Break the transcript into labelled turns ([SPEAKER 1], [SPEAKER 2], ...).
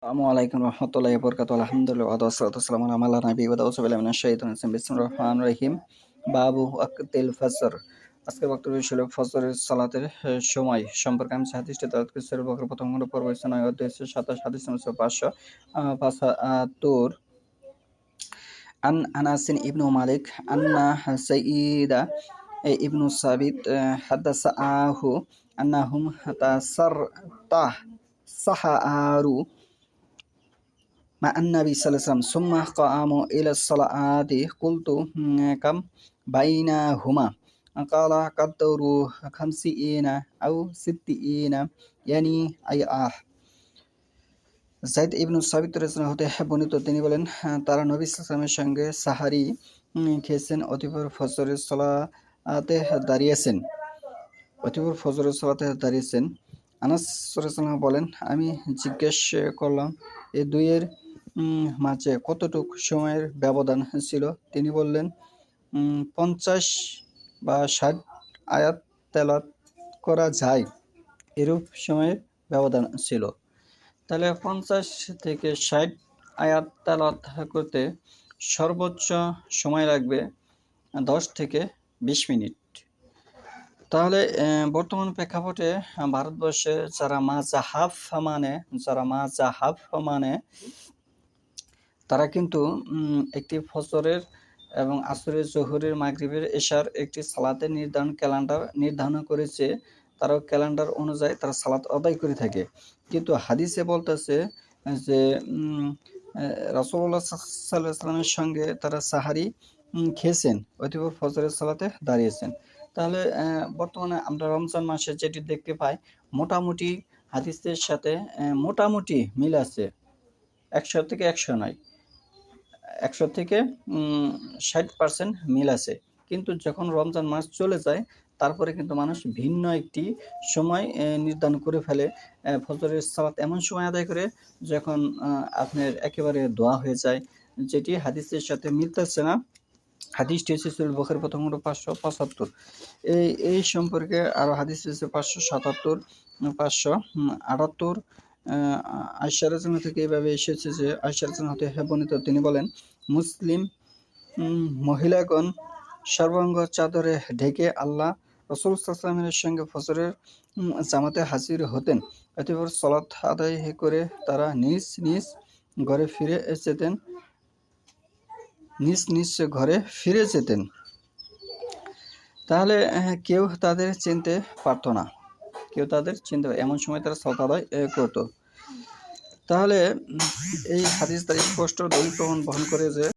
[SPEAKER 1] আসসালামু আলাইকুম রহমতুল্লাহি ওয়া বারাকাতুহু। আলহামদুলিল্লাহ ওয়া সালাতু ওয়াসসালামু আলা মান লা নাবিয়্যা বা'দাহু। আউযু বিল্লাহি মিনাশ শাইতানির রাজিম। বিসমিল্লাহির রহমানির রহিম। বাবু ওয়াক্তিল ফজর। আজকের বক্তব্য ছিল ফজরের সালাতের সময় সম্পর্কে। আমি হাদিসটি তেলাওয়াত করেছি। সূরা বকরা প্রথম খণ্ড পর্ব ৯ অধ্যায় ২৭ হাদিস নম্বর ৫৭ আন আনাসিন ইবনু মালিক আন্না সাইয়্যিদা ইবনু সাবিত হাদাসাহু আন্নাহুম সাহারু مع النبي صلى الله عليه وسلم ثم قاموا إلى الصلاة قلت كم بينهما قال قدر 50 أو 60 يعني أي যায়েদ ইবনু সাবিত রাদিয়াল্লাহু হতে বর্ণিত তিনি বলেন তারা নবী সাল্লাল্লাহু আলাইহি ওয়াসাল্লামের সঙ্গে সাহারি খেয়েছেন অতঃপর ফজরের সালাতে দাঁড়িয়েছেন। আনাস রাদিয়াল্লাহু বলেন আমি জিজ্ঞেস করলাম এ দুইয়ের মাঝে কতটুক সময়ের ব্যবধান ছিল? তিনি বললেন ৫০ বা ৬০ আয়াত তেলাওয়াত করা যায় এরূপ সময়ের ব্যবধান ছিল। তাহলে ৫০ থেকে ৬০ আয়াত তেলাওয়াত করতে সর্বোচ্চ সময় লাগবে ১০ থেকে ২০ মিনিট। তাহলে বর্তমান প্রেক্ষাপটে ভারতবর্ষে যারা মাযহাব মানে তারা কিন্তু একটি ফজরের এবং আসরের, জোহরের, মাগরিবের, এশার একটি সালাতের ক্যালেন্ডার নির্ধারণ করেছে। তারাও ক্যালেন্ডার অনুযায়ী তারা সালাত আদায় করে থাকে। কিন্তু হাদিসে বলতেছে যে রাসূলুল্লাহ সাল্লাল্লাহু আলাইহি ওয়াসাল্লামের সঙ্গে তারা সাহারি খেয়েছেন, অতঃপর ফজরের সালাতে দাঁড়িয়েছেন। তাহলে বর্তমানে আমরা রমজান মাসে যেটি দেখতে পাই, মোটামুটি হাদিসের সাথে মোটামুটি মিল আছে। ১০০ থেকে ১০০ নয়, ১০০ থেকে ৬০% মিল আছে। কিন্তু যখন রমজান মাস চলে যায় তারপরে কিন্তু মানুষ ভিন্ন একটি সময় নির্ধারণ করে ফেলে। ফজরের সালাত এমন সময় আদায় করে যখন আপনার একেবারে দোয়া হয়ে যায়, যেটি হাদিসের সাথে মিলতেছে না। হাদিসটি হচ্ছে সূরা বুখারী প্রথম খণ্ড ৫৭৫। এই সম্পর্কে আরও হাদিস হচ্ছে ৫৭৭, ৫৭৮। আয়েশা রাদিয়াল্লাহু থেকে এভাবে এসেছে যে আয়েশা রাদিয়াল্লাহু হতে বর্ণিত তিনি বলেন মুসলিম মহিলাগণ সর্বাঙ্গ চাদরে ঢেকে আল্লাহ রাসূল সাল্লাল্লাহু আলাইহি ওয়াসাল্লামের সঙ্গে ফজরের জামাতে হাজির হতেন। অতঃপর সালাত আদায় করে তারা নিজ নিজ ঘরে ফিরে যেতেন। তাহলে কেউ তাদের চিনতে পারত না, এমন সময় তারা সালাত আদায় করত। তাহলে এই হাদিস দ্বারা স্পষ্ট দলিল প্রমাণ বহন করে যে